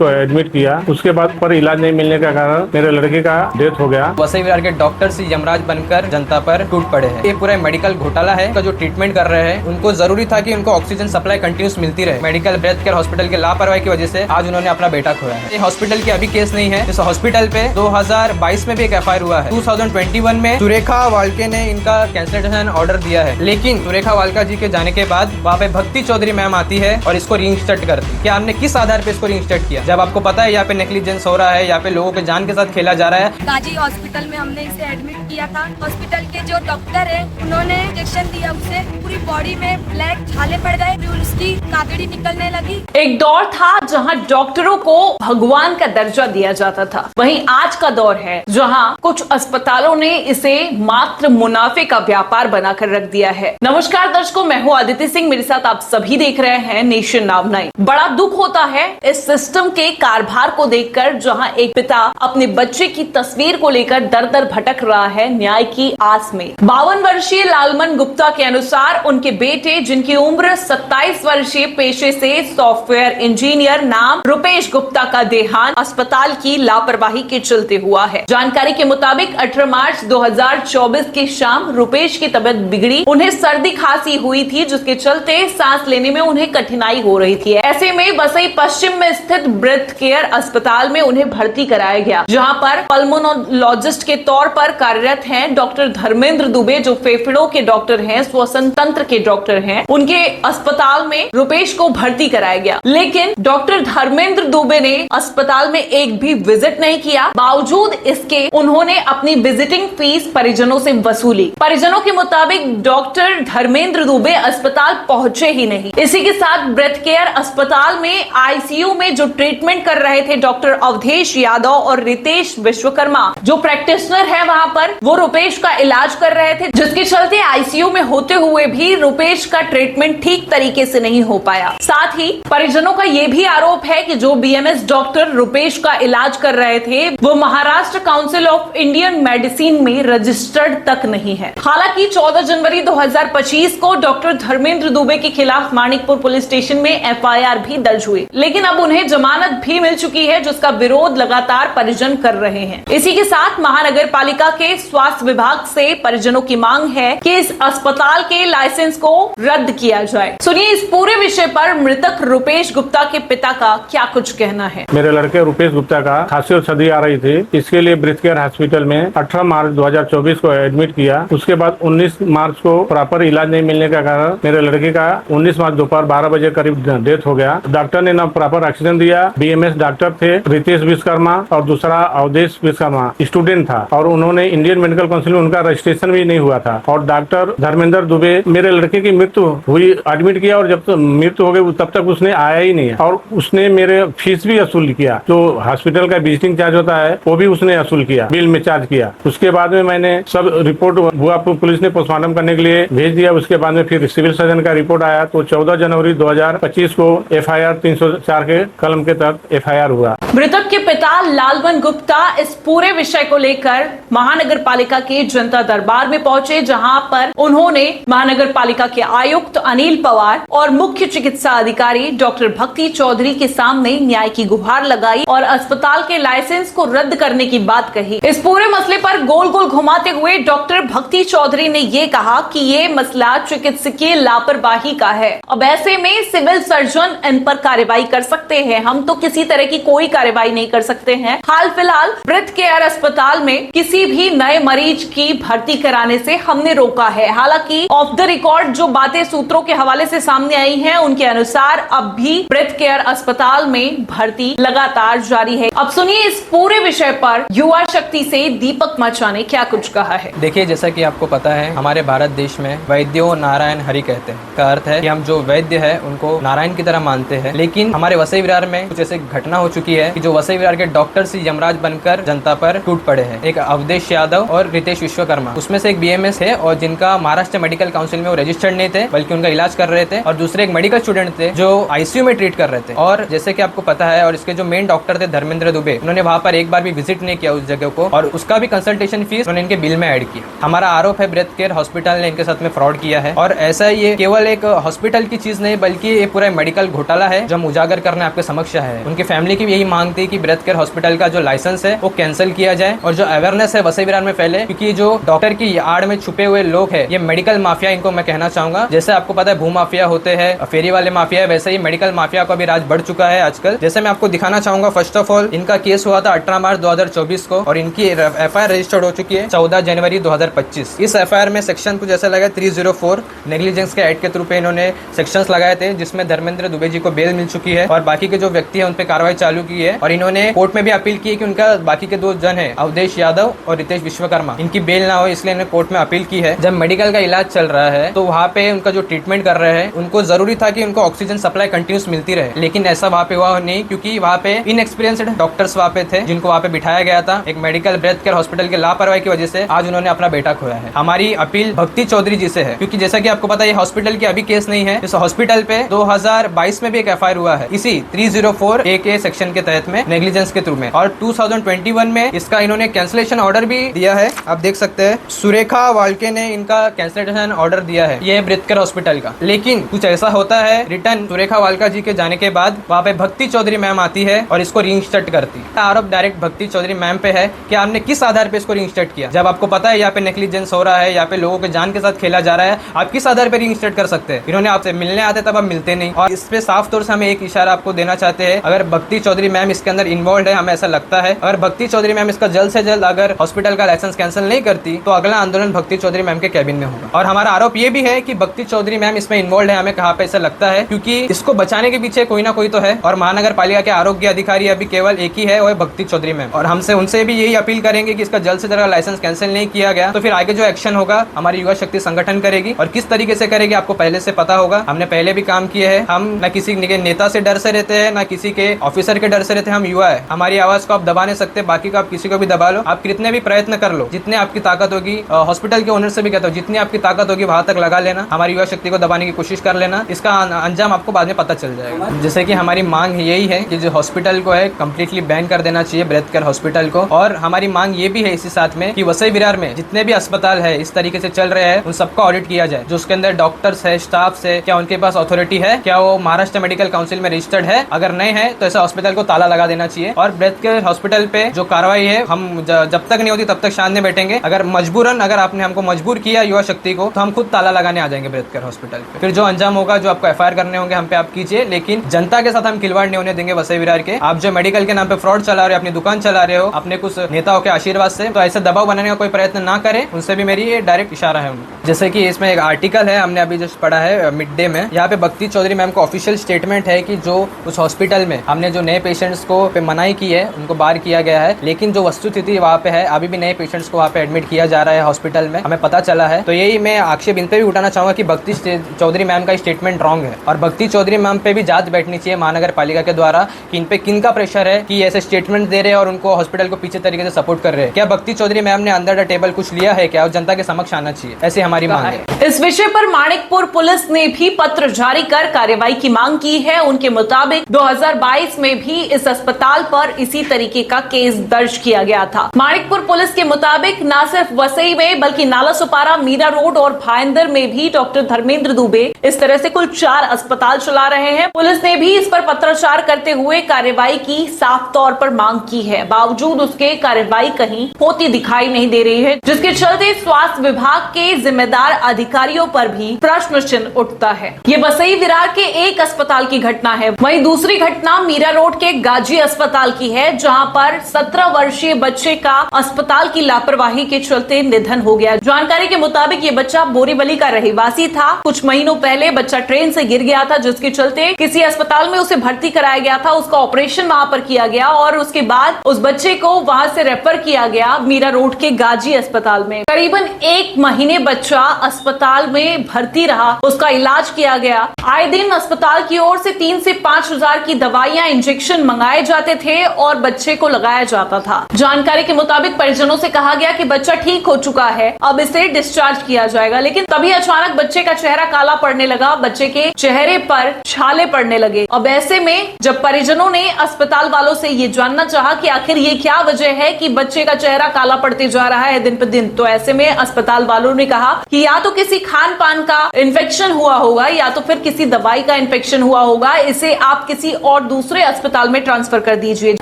तो एडमिट किया। उसके बाद पर इलाज नहीं मिलने के कारण मेरे लड़के का डेथ हो गया। वसई विहार के डॉक्टर ही यमराज बनकर जनता पर टूट पड़े हैं। ये पूरा मेडिकल घोटाला है। का जो ट्रीटमेंट कर रहे हैं उनको जरूरी था कि उनको ऑक्सीजन सप्लाई कंटिन्यूस मिलती रहे। मेडिकल ब्रेथ केयर हॉस्पिटल के लापरवाही की वजह से आज उन्होंने अपना बेटा खोया है। ये हॉस्पिटल की अभी केस नहीं है। इस हॉस्पिटल पे 2022 में भी एक FIR हुआ है। 2021 में सुरेखा वाल्के ने इनका कैंसलेशन ऑर्डर दिया है, लेकिन सुरेखा वाल्का जी के जाने के बाद वहाँ पे भक्ति चौधरी मैम आती है और इसको रीइंस्टेट करती है। क्या हमने किस आधार पे इसको रीइंस्टेट किया? जब आपको पता है यहाँ पे नेग्लिजेंस हो रहा है, यहाँ पे लोगों के जान के साथ खेला जा रहा है। गाजी हॉस्पिटल में हमने इसे एडमिट किया था। हॉस्पिटल के जो डॉक्टर है उन्होंने इंजेक्शन दिया, उसे पूरी बॉडी में ब्लैक छाले पड़ गए, फिर उसकी काकड़ी निकलने लगी। एक दौर था जहां डॉक्टरों को भगवान का दर्जा दिया जाता था। वहीं आज का दौर है जहां कुछ अस्पतालों ने इसे मात्र मुनाफे का व्यापार बनाकर रख दिया है। नमस्कार दर्शकों, मैं हूं आदित्य सिंह, मेरे साथ आप सभी देख रहे हैं नेशन नाउ 9। बड़ा दुख होता है इस सिस्टम के कारभार को देखकर, जहां एक पिता अपने बच्चे की तस्वीर को लेकर दर दर भटक रहा है न्याय की आस में। 52 वर्षीय लालमन गुप्ता के अनुसार उनके बेटे, जिनकी उम्र 27 वर्षीय, पेशे से सॉफ्टवेयर इंजीनियर, नाम रुपेश गुप्ता का देहांत अस्पताल की लापरवाही के चलते हुआ है। जानकारी के मुताबिक 18 मार्च 2024 की शाम रुपेश की तबीयत बिगड़ी। उन्हें सर्दी खांसी हुई थी, जिसके चलते सांस लेने में उन्हें कठिनाई हो रही थी। ऐसे में वसई पश्चिम में स्थित ब्रेथ केयर अस्पताल में उन्हें भर्ती कराया गया, जहां पर पल्मोनोलॉजिस्ट के तौर पर कार्यरत हैं डॉक्टर धर्मेंद्र दुबे, जो फेफड़ों के डॉक्टर हैं, श्वसन तंत्र के डॉक्टर हैं। उनके अस्पताल में रुपेश को भर्ती कराया गया, लेकिन डॉक्टर धर्मेंद्र दुबे ने अस्पताल में एक भी विजिट नहीं किया। बावजूद इसके उन्होंने अपनी विजिटिंग फीस परिजनों से वसूली। परिजनों के मुताबिक डॉक्टर धर्मेंद्र दुबे अस्पताल पहुंचे ही नहीं। इसी के साथ ब्रेथ केयर अस्पताल में ICU में जो ट्रीटमेंट कर रहे थे डॉक्टर अवधेश यादव और रितेश विश्वकर्मा, जो प्रैक्टिशनर है वहां पर, वो रुपेश का इलाज कर रहे थे, जिसके चलते ICU में होते हुए भी रुपेश का ट्रीटमेंट ठीक तरीके से नहीं हो पाया। साथ ही परिजनों का यह भी आरोप है कि जो BMS डॉक्टर रुपेश का इलाज कर रहे थे वो Maharashtra council of Indian medicine में रजिस्टर्ड तक नहीं है। हालांकि 14 जनवरी 2025 को डॉक्टर धर्मेंद्र दुबे के खिलाफ मानिकपुर पुलिस स्टेशन में FIR भी दर्ज हुई, लेकिन अब उन्हें जमानत भी मिल चुकी है, जिसका विरोध लगातार परिजन कर रहे हैं। इसी के साथ महानगर पालिका के स्वास्थ्य विभाग से परिजनों की मांग है कि इस अस्पताल के लाइसेंस को रद्द किया जाए। सुनिए इस पूरे विषय पर मृतक रुपेश गुप्ता के पिता का क्या कुछ कहना है। मेरे लड़के रुपेश गुप्ता का खांसी और सर्दी आ रही थी, इसके लिए ब्रेथ केयर हॉस्पिटल में 18 मार्च 2024 को एडमिट किया। उसके बाद 19 मार्च को प्रॉपर इलाज नहीं मिलने के कारण मेरे लड़के का 19 मार्च दोपहर 12 बजे करीब डेथ हो गया। डॉक्टर ने ना प्रॉपर ऑक्सीजन दिया। BMS डॉक्टर थे रितेश विश्वकर्मा और दूसरा अवधेश विश्वकर्मा स्टूडेंट था, और उन्होंने इंडियन मेडिकल काउंसिल में उनका रजिस्ट्रेशन भी नहीं हुआ था। और डॉक्टर धर्मेंद्र दुबे, मेरे लड़के की मृत्यु हुई, एडमिट किया, और जब तक मृत्यु हो गई तब तक उसने आया ही नहीं, और उसने मेरे फीस भी वसूल किया। जो हॉस्पिटल का विजिटिंग चार्ज होता है वो भी उसने वसूल किया, बिल में चार्ज किया। उसके बाद में मैंने सब रिपोर्ट हुआ, पुलिस ने पोस्टमार्टम करने के लिए भेज दिया। उसके बाद में फिर सिविल सर्जन का रिपोर्ट आया, तो 14 जनवरी 2025 को FIR 304 के कलम के तहत FIR हुआ। मृतक के पिता लालमन गुप्ता इस पूरे विषय को लेकर महानगर पालिका के जनता दरबार में पहुंचे, जहां पर उन्होंने महानगर पालिका के आयुक्त अनिल पवार और मुख्य चिकित्सा अधिकारी डॉक्टर भक्ति चौधरी के सामने न्याय की गुहार लगाई और अस्पताल के लाइसेंस को रद्द करने की बात कही। इस पूरे मसले पर गोल गोल घुमाते हुए डॉक्टर भक्ति चौधरी ने ये कहा कि ये मसला चिकित्सकीय लापरवाही का है। अब ऐसे में सिविल सर्जन इन पर कार्रवाई कर सकते हैं, हम तो किसी तरह की कोई कार्रवाई नहीं कर सकते हैं। हाल फिलहाल ब्रेथ केयर अस्पताल में किसी भी नए मरीज की भर्ती कराने से हमने रोका है। हालांकि ऑफ द रिकॉर्ड जो बातें सूत्रों के हवाले से सामने आई हैं, उनके अनुसार अब भी ब्रेथ केयर अस्पताल में भर्ती लगातार जारी है। अब सुनिए इस पूरे विषय पर युवा शक्ति से दीपक माचा ने क्या कुछ कहा है। देखिए, जैसा कि आपको पता है, हमारे भारत देश में वैद्यो नारायण हरि कहते हैं। का अर्थ है कि हम जो वैद्य है उनको नारायण की तरह मानते हैं। लेकिन हमारे वसई विहार में कुछ ऐसी घटना हो चुकी है कि जो वसई विहार के डॉक्टर ही यमराज बनकर जनता पर टूट पड़े हैं। एक अवधेश यादव और रितेश विश्वकर्मा, उसमें से एक BMS है और जिनका महाराष्ट्र मेडिकल काउंसिल में वो रजिस्टर्ड नहीं थे, बल्कि उनका इलाज कर रहे थे। और दूसरे एक मेडिकल स्टूडेंट थे जो ICU में ट्रीट कर रहे थे। और जैसे कि आपको पता है, और इसके जो मेन डॉक्टर थे धर्मेंद्र दुबे, उन्होंने वहां पर एक बार भी विजिट नहीं किया उस जगह को, और उसका भी कंसल्टेशन फीस उन्होंने इनके बिल में ऐड किया। हमारा आरोप है ब्रेथ केयर हॉस्पिटल ने इनके साथ में फ्रॉड किया है। और ऐसा ये केवल एक हॉस्पिटल की चीज नहीं, बल्कि ये पूरा मेडिकल घोटाला है जो हम उजागर करने आपके समक्ष है। है। उनकी फैमिली की यही मांग थी कि ब्रेथ केयर हॉस्पिटल का जो लाइसेंस है वो कैंसिल किया जाए और जो अवेयरनेस है वसई विरार में फैले, क्योंकि जो डॉक्टर की आड़ में छुपे हुए लोग हैं, ये मेडिकल माफिया, इनको मैं कहना चाहूंगा। जैसे आपको पता है भू माफिया होते हैं, फेरी वाले माफिया है, वैसे ही मेडिकल माफिया का भी राज बढ़ चुका है आजकल। जैसे मैं आपको दिखाना चाहूंगा, फर्स्ट ऑफ ऑल इनका केस हुआ था 18 मार्च 2024 को और इनकी FIR रजिस्टर्ड हो चुकी है 14 जनवरी 2025। इस FIR में सेक्शन कुछ ऐसा लगा 304 नेग्लिजेंस के एक्ट के थ्रू पे इन्होंने सेक्शंस लगाए थे, जिसमें धर्मेंद्र दुबे जी को बेल मिल चुकी है और बाकी के जो व्यक्ति है उन पे कार्रवाई चालू की है। और इन्होंने कोर्ट में भी अपील की है कि उनका बाकी के 2 जन है, अवधेश यादव और रितेश विश्वकर्मा, इनकी बेल ना हो, इसलिए इन्होंने कोर्ट में अपील की है। जब मेडिकल का इलाज चल रहा है तो वहाँ पे उनका जो ट्रीटमेंट कर रहे हैं उनको जरूरी था कि उनको ऑक्सीजन सप्लाई कंटिन्यूस मिलती रहे, लेकिन ऐसा वहाँ पे हुआ नहीं, क्योंकि वहाँ पे इनएक्सपीरियंस्ड डॉक्टर्स वहाँ पे थे जिनको वहाँ पे बिठाया गया था। एक मेडिकल ब्रेथ केयर हॉस्पिटल के लापरवाही की वजह से आज उन्होंने अपना बेटा खोया है। हमारी अपील भक्ति चौधरी जी से है, क्योंकि जैसा कि आपको पता है ये हॉस्पिटल की अभी केस नहीं है, इस हॉस्पिटल पे 2022 में भी एक FIR हुआ है इसी 304 A के सेक्शन के तहत में नेग्लिजेंस के थ्रू में, और 2021 में इसका इन्होंने कैंसिलेशन ऑर्डर भी दिया है। आप देख सकते हैं सुरेखा वाल्के ने इनका कैंसिलेशन ऑर्डर दिया है, ये ब्रेथ केयर हॉस्पिटल का। लेकिन कुछ ऐसा होता है, रिटर्न सुरेखा वाल्का जी के जाने के बाद वहाँ पे भक्ति चौधरी मैम आती है और इसको रीइंस्टेट करती है। आरोप डायरेक्ट भक्ति चौधरी मैम पे है कि आपने किस आधार पे इसको रीइंस्टेट किया, जब आपको पता है यहाँ पे नेग्लिजेंस हो रहा है, यहाँ पे लोगों के जान के साथ खेला जा रहा है, आप किस आधार पे रीइंस्टेट कर सकते हैं। इन्होंने आपसे मिलने आते तब आप मिलते नहीं, और इस पे साफ तौर से हमें एक इशारा आपको देना चाहते हैं, अगर भक्ति चौधरी मैम इसके अंदर इन्वॉल्व है, हमें ऐसा लगता है, अगर भक्ति चौधरी मैम इसका जल्द से जल्द अगर हॉस्पिटल का लाइसेंस कैंसिल नहीं करती तो अगला आंदोलन भक्ति चौधरी मैम के कैबिन में होगा। और हमारा आरोप ये भी है कि भक्ति चौधरी मैम इसमें इन्वॉल्व है, हमें कहाँ पे ऐसा लगता है, क्योंकि इसको बचाने के पीछे कोई ना कोई तो है, और महानगर पालिका के आरोग्य अधिकारी अभी केवल एक ही है, वो है भक्ति चौधरी मैम। और हमसे उनसे भी यही अपील करेंगे कि इसका जल्द से जल्द लाइसेंस कैंसिल नहीं किया गया तो फिर आगे जो एक्शन होगा हमारी युवा शक्ति संगठन करेगी, और किस तरीके से करेगी आपको पहले से पता होगा, हमने पहले भी काम किए हैं। हम न किसी नेता से डर से रहते हैं, न किसी के ऑफिसर के डर से रहते हैं, हम युवा है, हमारी आवाज को आप दबा नहीं सकते, बाकी को आप किसी को भी दबा लो, आप कितने भी प्रयत्न कर लो, जितने आपकी ताकत होगी, हॉस्पिटल के ओनर से भी कहता हूँ, जितनी आपकी ताकत होगी वहां तक लगा लेना, हमारी युवा शक्ति को दबाने की कोशिश कर लेना, इसका अंजाम आपको बाद में पता चल जाएगा। जैसे कि हमारी मांग यही है कि जो हॉस्पिटल को है कम्प्लीटली बैन कर देना चाहिए ब्रेथ केयर हॉस्पिटल को, और हमारी मांग ये भी है इसी साथ में कि वसई विरार में जितने भी अस्पताल है इस तरीके से चल रहे हैं उन सबका ऑडिट किया जाए, जो उसके अंदर डॉक्टर्स है, स्टाफ है, क्या उनके पास अथॉरिटी है, क्या वो महाराष्ट्र मेडिकल काउंसिल में रजिस्टर्ड है, अगर नहीं है तो ऐसे हॉस्पिटल को ताला लगा देना चाहिए। और ब्रेथ केयर हॉस्पिटल पे जो कार्रवाई है हम जब तक नहीं होती तब तक शांत नहीं बैठेंगे, अगर मजबूरन अगर आपने हमको मजबूर किया युवा शक्ति को तो हम खुद ताला लगाने आ जाएंगे ब्रेथ केयर हॉस्पिटल पे। फिर जो अंजाम होगा, जो आपको FIR करने होंगे हम पे आप कीजिए, लेकिन जनता के साथ हम खिलवाड़ नहीं होने देंगे वसई विरार के। आप जो मेडिकल के नाम पे फ्रॉड चला रहे हो, अपनी दुकान चला रहे हो अपने कुछ नेताओं के आशीर्वाद से, तो ऐसे दबाव बनाने का कोई प्रयत्न ना करें, उनसे भी मेरी ये डायरेक्ट इशारा है उनको। जैसे कि इसमें एक आर्टिकल है, हमने अभी जस्ट पढ़ा है मिड डे में, यहाँ पे भक्ति चौधरी मैम को ऑफिशियल स्टेटमेंट है कि जो उस हॉस्पिटल में हमने जो नए पेशेंट्स को पे मनाही की है उनको बाहर किया गया है, लेकिन जो वस्तुस्थिति वहाँ पे है अभी भी नए पेशेंट्स को वहाँ पे एडमिट किया जा रहा है हॉस्पिटल में, हमें पता चला है। तो यही मैं आक्षेप इन पे भी उठाना चाहूंगा कि भक्ति चौधरी मैम का स्टेटमेंट रॉन्ग है, और भक्ति चौधरी मैम पे भी जांच बैठनी चाहिए महानगर पालिका के द्वारा कि इन पे किन का प्रेशर है कि ऐसे स्टेटमेंट दे रहे हैं और उनको हॉस्पिटल को पीछे तरीके से सपोर्ट कर रहे हैं। क्या भक्ति चौधरी मैम ने अंडर द टेबल कुछ लिया है क्या, और जनता के समक्ष आना चाहिए, ऐसी हमारी मांग है। इस विषय पर माणिकपुर पुलिस ने भी पत्र जारी कर कार्रवाई की मांग की है। उनके मुताबिक 2022 में भी इस अस्पताल पर इसी तरीके का केस दर्ज किया गया था। माणिकपुर पुलिस के मुताबिक न सिर्फ वसई में बल्कि नालासोपारा, मीरा रोड और भाईंदर में भी डॉक्टर धर्मेंद्र दुबे इस तरह से कुल 4 अस्पताल चला रहे हैं। पुलिस ने भी इस पर पत्राचार करते हुए कार्रवाई की साफ तौर पर मांग की है, बावजूद उसके कार्रवाई कहीं होती दिखाई नहीं दे रही है, जिसके चलते स्वास्थ्य विभाग के जिम्मेदार अधिकारियों पर भी प्रश्न चिन्ह उठता है। ये वसई विरार के एक अस्पताल की घटना है, वहीं दूसरी घटना मीरा रोड के गाजी अस्पताल की है, जहां पर 17 वर्षीय बच्चे का अस्पताल की लापरवाही के चलते निधन हो गया। जानकारी के मुताबिक ये बच्चा बोरीवली का रहवासी था। कुछ महीनों पहले बच्चा ट्रेन से गिर गया था, जिसके चलते किसी अस्पताल में उसे भर्ती कराया गया था, उसका ऑपरेशन वहां पर किया गया और उसके बाद उस बच्चे को वहां से रेफर किया गया मीरा रोड के गाजी अस्पताल में। करीबन 1 महीने बच्चा अस्पताल में भर्ती रहा, उसका इलाज किया गया। आए दिन अस्पताल की ओर से 3 से 5 हजार की दवाइयां, इंजेक्शन मंगाए जाते थे और बच्चे को लगाया जाता था। जानकारी के मुताबिक परिजनों से कहा गया कि बच्चा ठीक हो चुका है, अब इसे डिस्चार्ज किया जाएगा, लेकिन तभी अचानक बच्चे का चेहरा काला पड़ने लगा, बच्चे के चेहरे पर छाले पड़ने लगे। अब ऐसे में जब परिजनों ने अस्पताल वालों से ये जानना चाहा कि आखिर ये क्या वजह है कि बच्चे का चेहरा काला पड़ते जा रहा है दिन पर दिन, तो ऐसे में अस्पताल वालों ने कहा कि या तो किसी खान पान का इन्फेक्शन हुआ होगा या तो फिर किसी दवाई का इन्फेक्शन हुआ होगा, इसे आप किसी और दूसरे अस्पताल में ट्रांसफर कर दीजिए।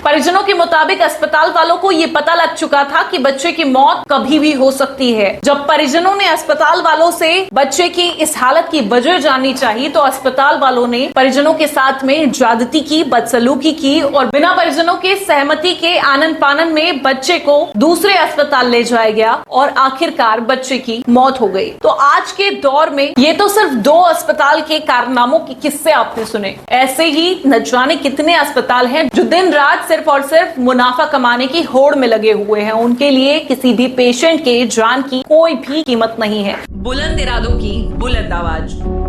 परिजनों के मुताबिक अस्पताल वालों को ये पता लग चुका था कि बच्चे की मौत कभी भी हो सकती है। जब परिजनों ने अस्पताल वालों से बच्चे की इस हालत की वजह जाननी चाहिए तो अस्पताल वालों ने परिजनों के साथ में ज्यादती की, बदसलूकी की और बिना परिजनों के सहमति के आनन फानन में बच्चे को दूसरे अस्पताल ले जाया गया और आखिरकार बच्चे की मौत हो गई। तो आज के दौर में ये तो सिर्फ 2 अस्पताल के कारनामों के किस्से आपने सुने, ऐसे ही न जाने कितने अस्पताल हैं जो दिन रात सिर्फ और सिर्फ मुनाफा कमाने की होड़ में लगे हुए हैं। उनके लिए किसी भी पेशेंट के जान की कोई भी कीमत नहीं है। बुलंद इरादों की बुलंद आवाज।